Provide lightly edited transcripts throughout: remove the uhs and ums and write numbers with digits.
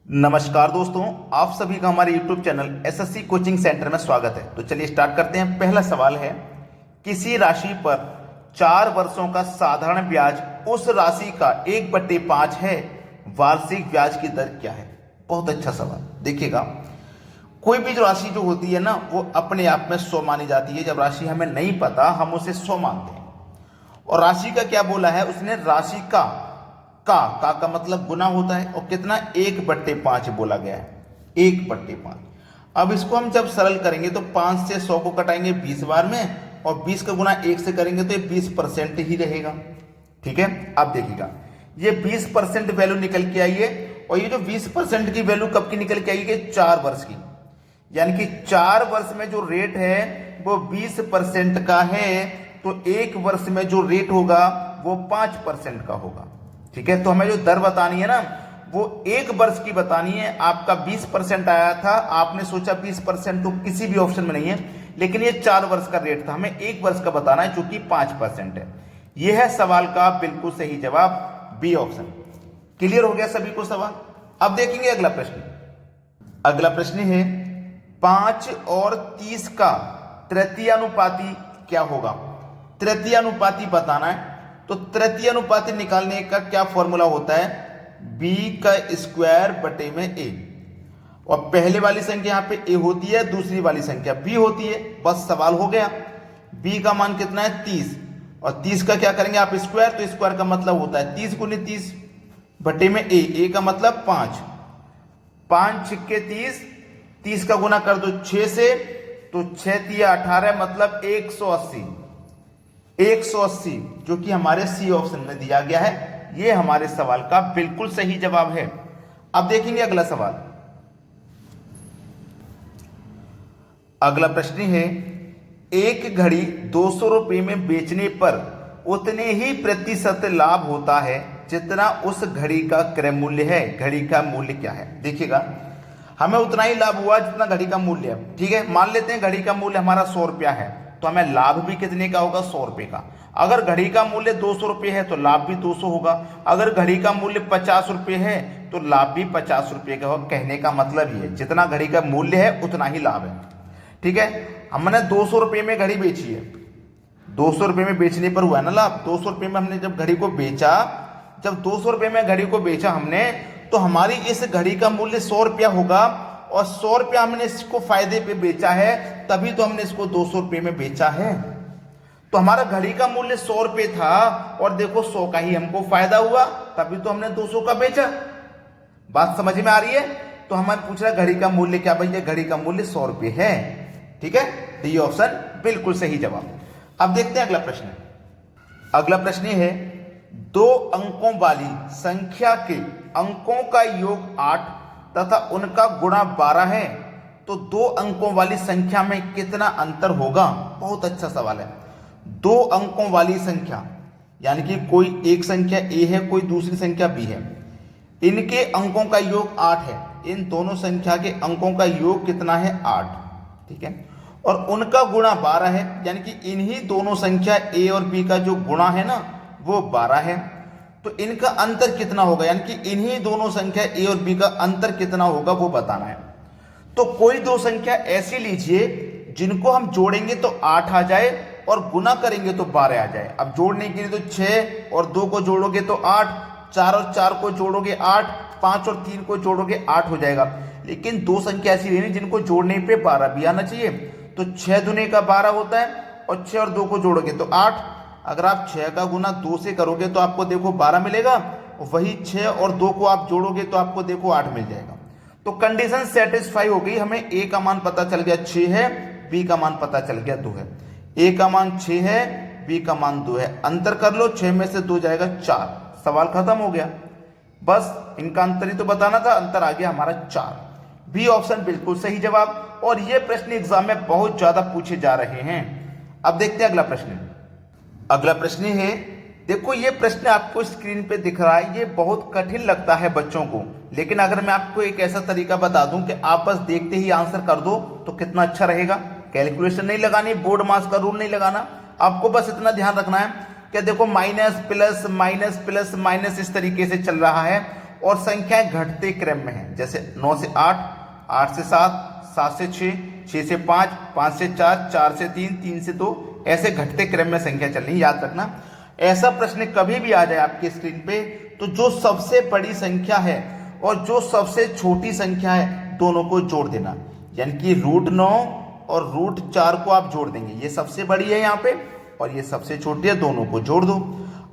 नमस्कार दोस्तों, आप सभी का हमारे YouTube channel SSC coaching centre में स्वागत है। तो चलिए स्टार्ट करते हैं। पहला सवाल है, किसी राशि पर 4 वर्षों का साधारण ब्याज उस राशि का 1/5 है, वार्षिक ब्याज की दर क्या है। बहुत अच्छा सवाल। देखिएगा, कोई भी जो राशि जो होती है ना, वो अपने आप में 100 मानी जाती है। जब राशि हमें नहीं पता, हम उसे 100 मानते हैं। और राशि का क्या बोला है उसने, राशि का मतलब गुना होता है। और कितना, 1/5 बोला गया है, 1/5। अब इसको हम जब सरल करेंगे तो 5 से 100 को कटाएंगे 20 बार में, और 20 का गुना 1 से करेंगे तो ये 20% ही रहेगा। ठीक है, अब देखिएगा, ये 20% वैल्यू निकल के आई है। और ये जो 20% की वैल्यू कब की निकल के आई है, 4 वर्ष की। यानी कि 4 वर्ष में जो रेट है वो 20% का है, तो 1 वर्ष में जो रेट होगा वो 5% का होगा। ठीक है, तो हमें जो दर बतानी है ना, वो 1 वर्ष की बतानी है। आपका 20% आया था, आपने सोचा 20% तो किसी भी ऑप्शन में नहीं है, लेकिन ये 4 वर्ष का रेट था। हमें 1 वर्ष का बताना है, जो कि 5% है। यह है सवाल का बिल्कुल सही जवाब, बी ऑप्शन। क्लियर हो गया सभी को सवाल। अब देखेंगे अगला प्रश्न। अगला प्रश्न है, 5 और 30 का तृतीयानुपाती क्या होगा। तृतीयानुपाती बताना है। तो तृतीयानुपाती निकालने का क्या फॉर्मूला होता है, b का स्क्वायर बटे में a। और पहले वाली संख्या यहां पे a होती है, दूसरी वाली संख्या b होती है। बस सवाल हो गया। b का मान कितना है, 30। और 30 का क्या करेंगे आप, स्क्वायर। तो स्क्वायर का मतलब होता है 30 गुने 30 बटे में a का मतलब 5। 5 छिक्के 30, 30 का गुना कर दो 6 से, तो 6 तिया 18, मतलब 180। 180 जो कि हमारे सी ऑप्शन में दिया गया है। यह हमारे सवाल का बिल्कुल सही जवाब है। अब देखेंगे अगला सवाल। अगला प्रश्न है, एक घड़ी 200 रुपये में बेचने पर उतने ही प्रतिशत लाभ होता है जितना उस घड़ी का क्रय मूल्य है। घड़ी का मूल्य क्या है। देखिएगा, हमें उतना ही लाभ हुआ जितना घड़ी का मूल्य है। ठीक है, मान लेते हैं घड़ी का मूल्य हमारा 100 रुपया है, तो हमें लाभ भी कितने का होगा, 100 रुपये का। अगर घड़ी का मूल्य 200 रुपये है तो लाभ भी 200 होगा। अगर घड़ी का मूल्य 50 रुपये है तो लाभ भी 50 रुपये का होगा। कहने का मतलब ये है, जितना घड़ी का मूल्य है उतना ही लाभ है। ठीक है, हमने 200 रुपये में घड़ी बेची है, 200 रुपये में बेचने पर हुआ ना लाभ। 200 रुपये में हमने जब घड़ी को बेचा, जब 200 रुपये में घड़ी को बेचा हमने, तो हमारी इस घड़ी का मूल्य 100 रुपया होगा। और 100 रुपया हमने इसको फायदे पे बेचा है, तभी तो हमने इसको 200 रुपये में बेचा है। तो हमारा घड़ी का मूल्य 100 रुपये था, और देखो 100 का ही हमको फायदा हुआ, तभी तो हमने 200 का बेचा। बात समझ में आ रही है। तो हमें पूछ रहा घड़ी का मूल्य क्या, भैया घड़ी का मूल्य 100 रुपये है। ठीक है, डी ऑप्शन बिल्कुल सही जवाब। अब देखते हैं अगला प्रश्न। अगला प्रश्न है, 2 अंकों वाली संख्या के अंकों का योग 8 तथा उनका गुणा 12 है, तो 2 अंकों वाली संख्या में कितना अंतर होगा। बहुत अच्छा सवाल है। 2 अंकों वाली संख्या यानी कि कोई एक संख्या a है, कोई दूसरी संख्या b है, इनके अंकों का योग 8 है। इन दोनों संख्या के अंकों का योग कितना है, 8। ठीक है, और उनका गुणा 12 है, यानी कि इन्हीं दोनों संख्या a और b का जो गुणा है ना, वो 12 है। तो इनका अंतर कितना होगा, यानी कि इन्हीं दोनों संख्या a और b का अंतर कितना होगा, वो बताना है। तो कोई 2 संख्या ऐसी लीजिए जिनको हम जोड़ेंगे तो 8 आ जाए, और गुना करेंगे तो 12 आ जाए। अब जोड़ने के लिए तो 6 और 2 को जोड़ोगे तो 8, 4 और 4 को जोड़ोगे 8, 5 और 3 को जोड़ोगे 8 हो जाएगा। लेकिन 2 संख्या ऐसी लेनी जिनको जोड़ने पे 12 भी आना चाहिए। तो 6 दूने का 12 होता है, और 6 और 2 को जोड़ोगे तो 8। अगर आप 6 का गुना 2 से करोगे तो आपको देखो 12 मिलेगा, और वही 6 और 2 को आप जोड़ोगे तो आपको देखो 8 मिल जाएगा। तो कंडीशन सेटिस्फाई हो गई। हमें a का मान पता चल गया 6 है, b का मान पता चल गया 2 है। a का मान 6 है, b का मान 2 है। अंतर कर लो, 6 में से 2 जाएगा 4। सवाल खत्म हो गया। बस इनका अंतर ही तो बताना था, अंतर आ गया हमारा 4। बी ऑप्शन बिल्कुल सही जवाब। और ये प्रश्न एग्जाम में बहुत ज्यादा पूछे जा रहे हैं। अब देखते हैं अगला प्रश्न। अगला प्रश्न है, देखो ये प्रश्न आपको स्क्रीन पे दिख रहा है, ये बहुत कठिन लगता है बच्चों को, लेकिन अगर मैं आपको एक ऐसा तरीका बता दूं कि आप बस देखते ही आंसर कर दो तो कितना अच्छा रहेगा। कैलकुलेशन नहीं लगानी, बोर्ड मास का रूल नहीं लगाना, आपको बस इतना ध्यान रखना है कि देखो minus plus minus plus minus इस तरीके से चल रहा है, और संख्याएं घटते क्रम में हैं, जैसे 9 से 8, 8 से 7, 7 से 6, 6 से 5, 5 से 4, 4 से 3, 3 से 2, ऐसे घटते क्रम में संख्या चल रही है। याद रखना, ऐसा प्रश्न कभी भी आ जाए आपकी स्क्रीन पे तो जो सबसे बड़ी संख्या है और जो सबसे छोटी संख्या है दोनों को जोड़ देना, यानी कि √9 और √4 को आप जोड़ देंगे। ये सबसे बड़ी है यहाँ पे और ये सबसे छोटी है, दोनों को जोड़ दो।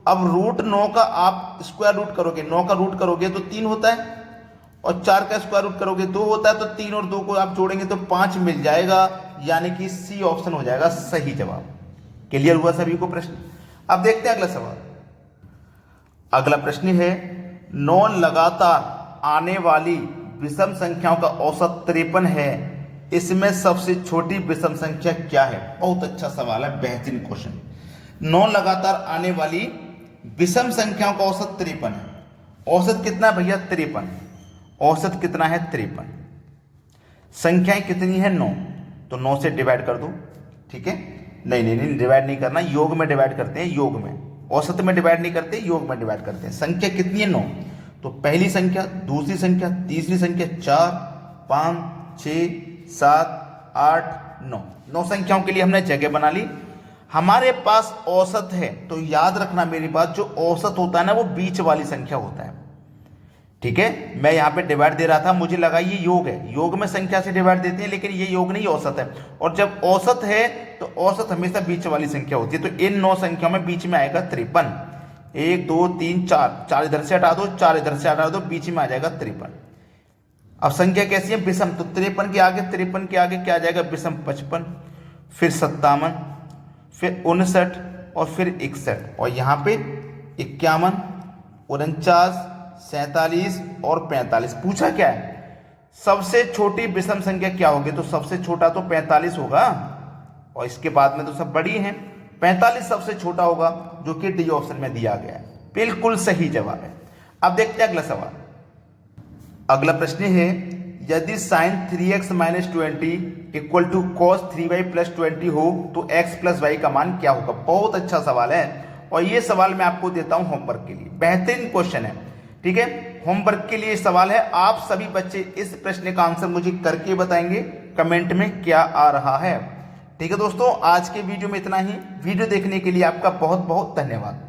अब √9 का आप स्क्वायर रूट करोगे, 9 का रूट करोगे तो 3 होता है और 4 का स्क्वायर रूट करोगे 2 होता है, तो 3 और 2 को आप जोड़ेंगे तो 5 मिल जाएगा, यानी कि सी ऑप्शन हो जाएगा सही जवाब। क्लियर हुआ सभी को प्रश्न? अब देखते हैं अगला सवाल। अगला प्रश्न है 9 लगातार आने वाली विषम संख्याओं का औसत 53 है, इसमें सबसे छोटी विषम संख्या क्या है? बहुत अच्छा सवाल है, बेहतरीन क्वेश्चन। 9 लगातार आने वाली विषम संख्याओं का औसत 53 है। औसत कितना है भैया? 53। औसत कितना है? 53। संख्याएं कितनी है? 9। तो 9 से डिवाइड कर दो, ठीक है? नहीं, डिवाइड नहीं करना, योग में डिवाइड करते हैं, योग में। औसत में डिवाइड नहीं करते, योग में डिवाइड करते हैं। संख्या कितनी है? 9। तो पहली संख्या, दूसरी संख्या, तीसरी संख्या, 4, 5, 6, 7, 8, 9। 9 संख्याओं के लिए हमने जगह बना ली। हमारे पास औसत है, तो याद रखना मेरी बात, जो औसत होता है ना वो बीच वाली संख्या होता है, ठीक है? मैं यहाँ पे डिवाइड दे रहा था, मुझे लगा ये योग है, योग में संख्या से डिवाइड देते हैं, लेकिन ये योग नहीं, औसत है। और जब औसत है तो औसत हमेशा बीच वाली संख्या होती है, तो इन 9 संख्याओं में बीच में आएगा 53। 1 2 3 4, 4 इधर से हटा दो, 4 इधर से हटा दो, बीच में आ जाएगा 53। अब संख्या कैसी है? विषम। तो 53 के आगे क्या आ जाएगा? विषम। 55, फिर 57, फिर 59 और फिर 61, और यहाँ पे 51, 49, 47 और 45। पूछा क्या है? सबसे छोटी विषम संख्या क्या होगी? तो सबसे छोटा तो 45 होगा, और इसके बाद में तो सब बड़ी हैं। 45 सबसे छोटा होगा, जो कि डी ऑप्शन में दिया गया है। बिल्कुल सही जवाब है। अब देखते हैं अगला सवाल। अगला प्रश्न है यदि sin 3x - 20 = cos 3y + 20 हो तो x + y का मान क्या होगा? बहुत अच्छा सवाल है, और ये सवाल मैं आपको देता हूं होमवर्क के लिए। बेहतरीन क्वेश्चन है, ठीक है? होमवर्क के लिए सवाल है। आप सभी बच्चे इस प्रश्न का आंसर मुझे करके बताएंगे कमेंट में क्या आ रहा है, ठीक है दोस्तों? आज के वीडियो में इतना ही। वीडियो देखने के लिए आपका बहुत बहुत धन्यवाद।